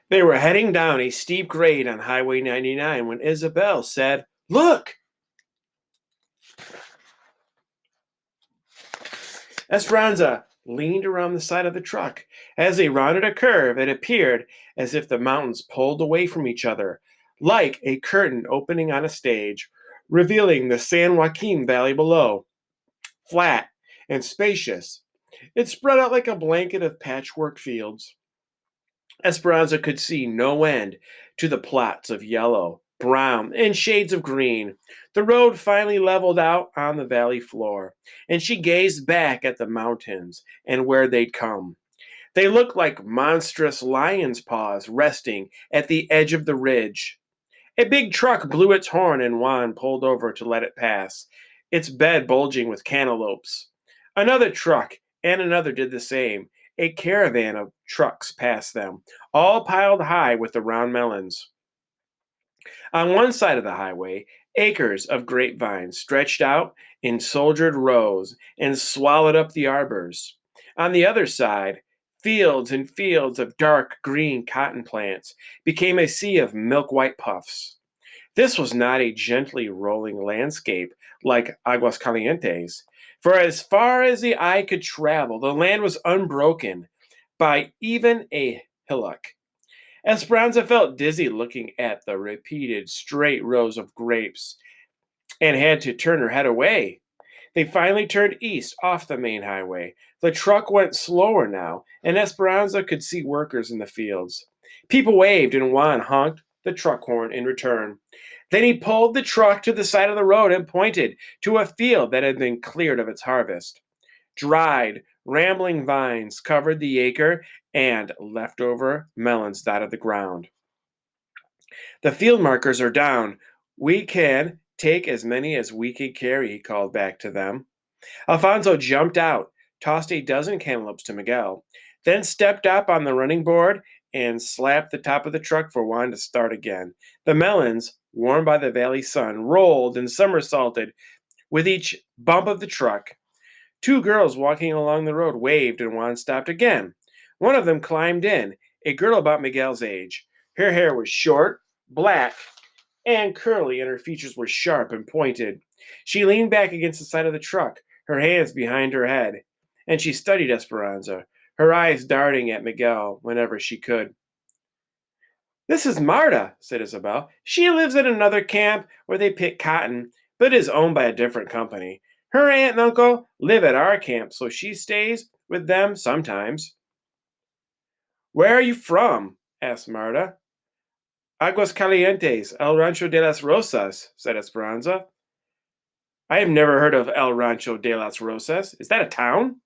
They were heading down a steep grade on Highway 99 when Isabel said, "Look!" Esperanza leaned around the side of the truck. As they rounded a curve, it appeared as if the mountains pulled away from each other, like a curtain opening on a stage, revealing the San Joaquin Valley below, flat and spacious. It spread out like a blanket of patchwork fields. Esperanza could see no end to the plots of yellow, brown, and shades of green. The road finally leveled out on the valley floor, and she gazed back at the mountains and where they'd come. They looked like monstrous lion's paws resting at the edge of the ridge. A big truck blew its horn and Juan pulled over to let it pass, its bed bulging with cantaloupes. Another truck and another did the same. A caravan of trucks passed them, all piled high with the round melons. On one side of the highway, acres of grapevines stretched out in soldiered rows and swallowed up the arbors. On the other side, fields and fields of dark green cotton plants became a sea of milk white puffs. This was not a gently rolling landscape like Aguascalientes, for as far as the eye could travel, the land was unbroken by even a hillock. Esperanza felt dizzy looking at the repeated straight rows of grapes and had to turn her head away. They finally turned east off the main highway. The truck went slower now, and Esperanza could see workers in the fields. People waved, and Juan honked the truck horn in return. Then he pulled the truck to the side of the road and pointed to a field that had been cleared of its harvest. Dried, rambling vines covered the acre, and leftover melons dotted the ground. "The field markers are down. We can take as many as we can carry," he called back to them. Alfonso jumped out, tossed a dozen cantaloupes to Miguel, then stepped up on the running board and slapped the top of the truck for Juan to start again. The melons, warmed by the valley sun, rolled and somersaulted with each bump of the truck. Two girls walking along the road waved, and Juan stopped again. One of them climbed in, a girl about Miguel's age. Her hair was short, black, and curly, and her features were sharp and pointed. She leaned back against the side of the truck, her hands behind her head, and she studied Esperanza, her eyes darting at Miguel whenever she could. "This is Marta," said Isabel. "She lives at another camp where they pick cotton, but is owned by a different company. Her aunt and uncle live at our camp, so she stays with them sometimes." "Where are you from?" asked Marta. "Aguas Calientes, El Rancho de las Rosas," said Esperanza. "I have never heard of El Rancho de las Rosas. Is that a town?"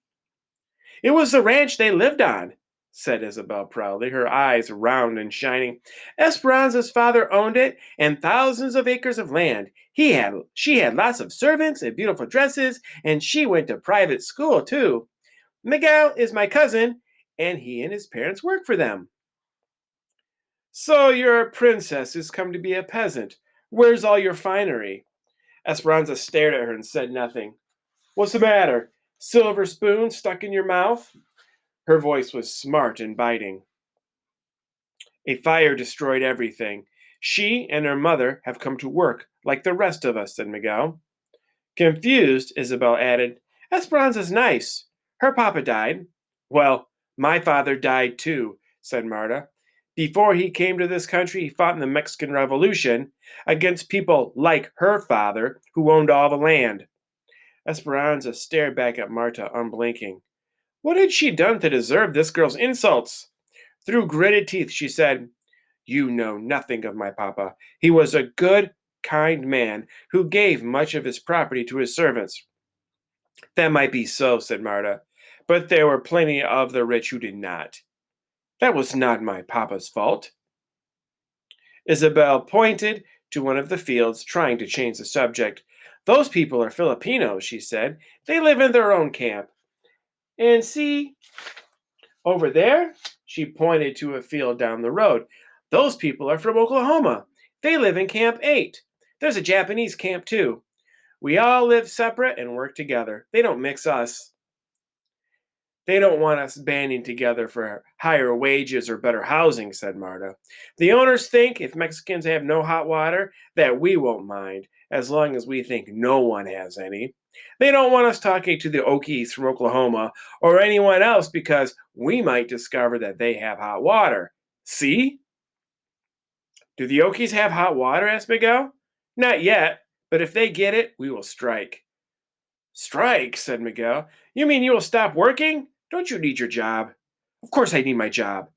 "It was the ranch they lived on," said Isabel proudly, her eyes round and shining. "Esperanza's father owned it and thousands of acres of land. She had lots of servants and beautiful dresses, and she went to private school too. Miguel is my cousin, and he and his parents work for them." "So you're a princess who's come to be a peasant. Where's all your finery?" Esperanza stared at her and said nothing. "What's the matter? Silver spoon stuck in your mouth?" Her voice was smart and biting. "A fire destroyed everything. She and her mother have come to work like the rest of us," said Miguel. Confused, Isabel added, "Esperanza's nice. Her papa died." "Well, my father died too," said Marta. "Before he came to this country, he fought in the Mexican Revolution against people like her father who owned all the land." Esperanza stared back at Marta, unblinking. What had she done to deserve this girl's insults? Through gritted teeth, she said, "You know nothing of my papa. He was a good, kind man who gave much of his property to his servants." "That might be so," said Marta, "but there were plenty of the rich who did not. That was not my papa's fault." Isabel pointed to one of the fields, trying to change the subject. "Those people are Filipinos," she said. "They live in their own camp. And see, over there," she pointed to a field down the road. "Those people are from Oklahoma. They live in Camp 8. There's a Japanese camp too. We all live separate and work together. They don't mix us." They don't want us banding together for higher wages or better housing, said Marta. The owners think if Mexicans have no hot water, that we won't mind, as long as we think no one has any. They don't want us talking to the Okies from Oklahoma or anyone else because we might discover that they have hot water. See? Do the Okies have hot water? Asked Miguel. Not yet, but if they get it, we will strike. Strike, said Miguel. You mean you will stop working? Don't you need your job? Of course I need my job.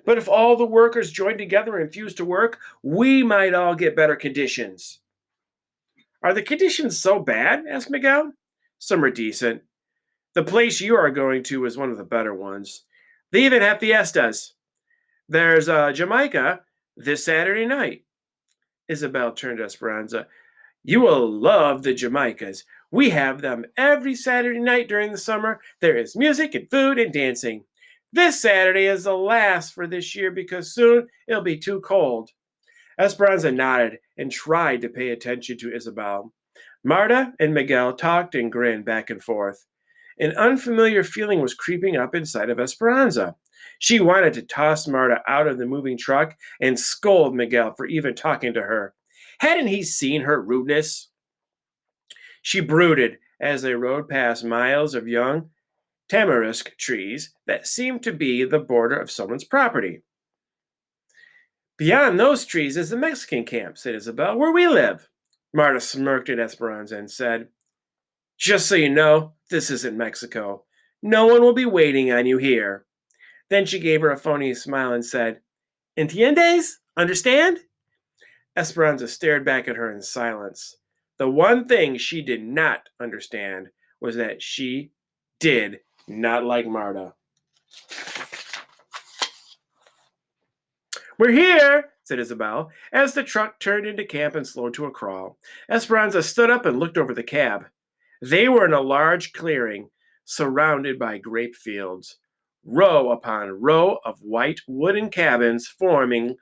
But if all the workers join together and refuse to work, we might all get better conditions. Are the conditions so bad? Asked Miguel. Some are decent. The place you are going to is one of the better ones. They even have fiestas. There's Jamaica this Saturday night. Isabel turned to Esperanza. You will love the Jamaicas. We have them every Saturday night during the summer. There is music and food and dancing. This Saturday is the last for this year because soon it'll be too cold. Esperanza nodded and tried to pay attention to Isabel. Marta and Miguel talked and grinned back and forth. An unfamiliar feeling was creeping up inside of Esperanza. She wanted to toss Marta out of the moving truck and scold Miguel for even talking to her. Hadn't he seen her rudeness? She brooded as they rode past miles of young tamarisk trees that seemed to be the border of someone's property. Beyond those trees is the Mexican camp, said Isabel, where we live. Marta smirked at Esperanza and said, Just so you know, this isn't Mexico. No one will be waiting on you here. Then she gave her a phony smile and said, Entiendes? Understand? Esperanza stared back at her in silence. The one thing she did not understand was that she did not like Marta. We're here, said Isabel, as the truck turned into camp and slowed to a crawl. Esperanza stood up and looked over the cab. They were in a large clearing, surrounded by grape fields. Row upon row of white wooden cabins formed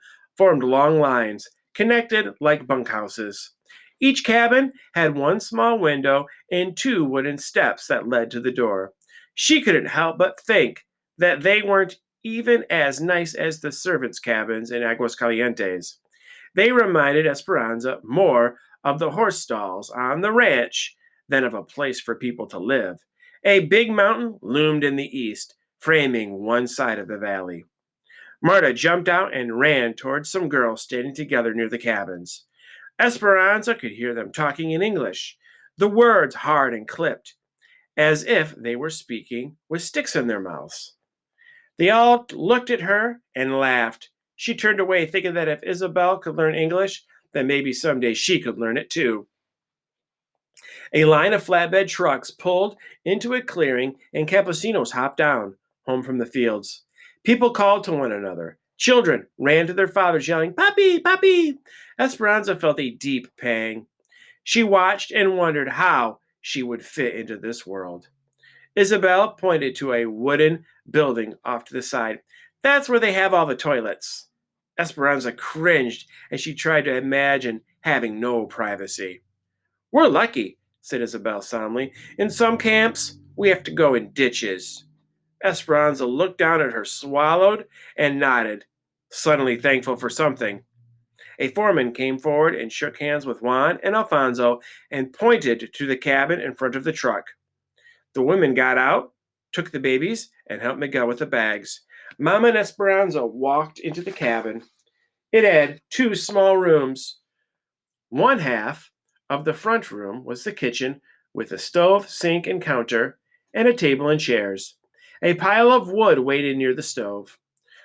long lines, connected like bunkhouses. Each cabin had one small window and two wooden steps that led to the door. She couldn't help but think that they weren't even as nice as the servants' cabins in Aguascalientes. They reminded Esperanza more of the horse stalls on the ranch than of a place for people to live. A big mountain loomed in the east, framing one side of the valley. Marta jumped out and ran towards some girls standing together near the cabins. Esperanza could hear them talking in English, the words hard and clipped, as if they were speaking with sticks in their mouths. They all looked at her and laughed. She turned away, thinking that if Isabel could learn English, then maybe someday she could learn it too. A line of flatbed trucks pulled into a clearing, and campesinos hopped down, home from the fields. People called to one another. Children ran to their fathers, yelling, Papi, Papi! Esperanza felt a deep pang. She watched and wondered how she would fit into this world. Isabel pointed to a wooden building off to the side. That's where they have all the toilets. Esperanza cringed as she tried to imagine having no privacy. We're lucky, said Isabel solemnly. In some camps, we have to go in ditches. Esperanza looked down at her, swallowed, and nodded, suddenly thankful for something. A foreman came forward and shook hands with Juan and Alfonso and pointed to the cabin in front of the truck. The women got out, took the babies, and helped Miguel with the bags. Mama and Esperanza walked into the cabin. It had two small rooms. One half of the front room was the kitchen with a stove, sink, and counter, and a table and chairs. A pile of wood waited near the stove.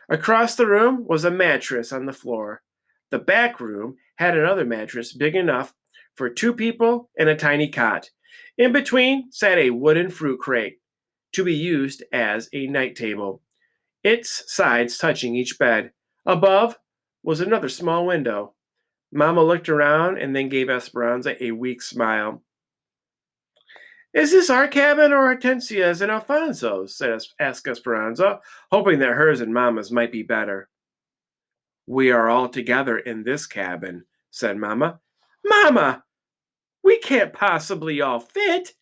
Across the room was a mattress on the floor. The back room had another mattress big enough for two people and a tiny cot. In between sat a wooden fruit crate to be used as a night table, its sides touching each bed. Above was another small window. Mama looked around and then gave Esperanza a weak smile. Is this our cabin or Hortensia's and Alfonso's? Asked Esperanza, hoping that hers and Mama's might be better. We are all together in this cabin, said Mama. Mama, we can't possibly all fit.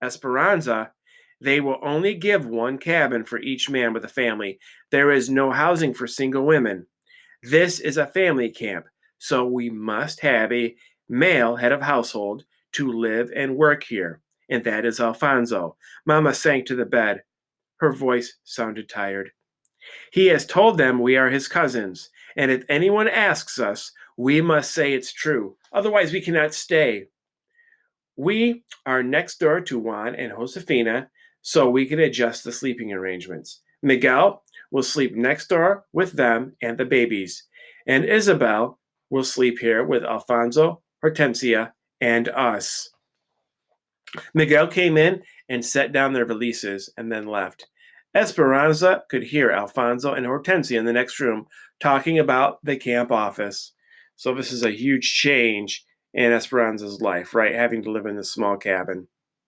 Esperanza, They will only give one cabin for each man with a family. There is no housing for single women. This is a family camp, so we must have a male head of household to live and work here, and that is Alfonso. Mama sank to the bed. Her voice sounded tired. He has told them we are his cousins, and if anyone asks us, we must say it's true. Otherwise, we cannot stay. We are next door to Juan and Josefina, so we can adjust the sleeping arrangements. Miguel will sleep next door with them and the babies, and Isabel will sleep here with Alfonso, Hortensia, and us. Miguel came in and set down their valises and then left. Esperanza could hear Alfonso and Hortensia in the next room talking about the camp office. So this is a huge change in Esperanza's life, right? Having to live in this small cabin.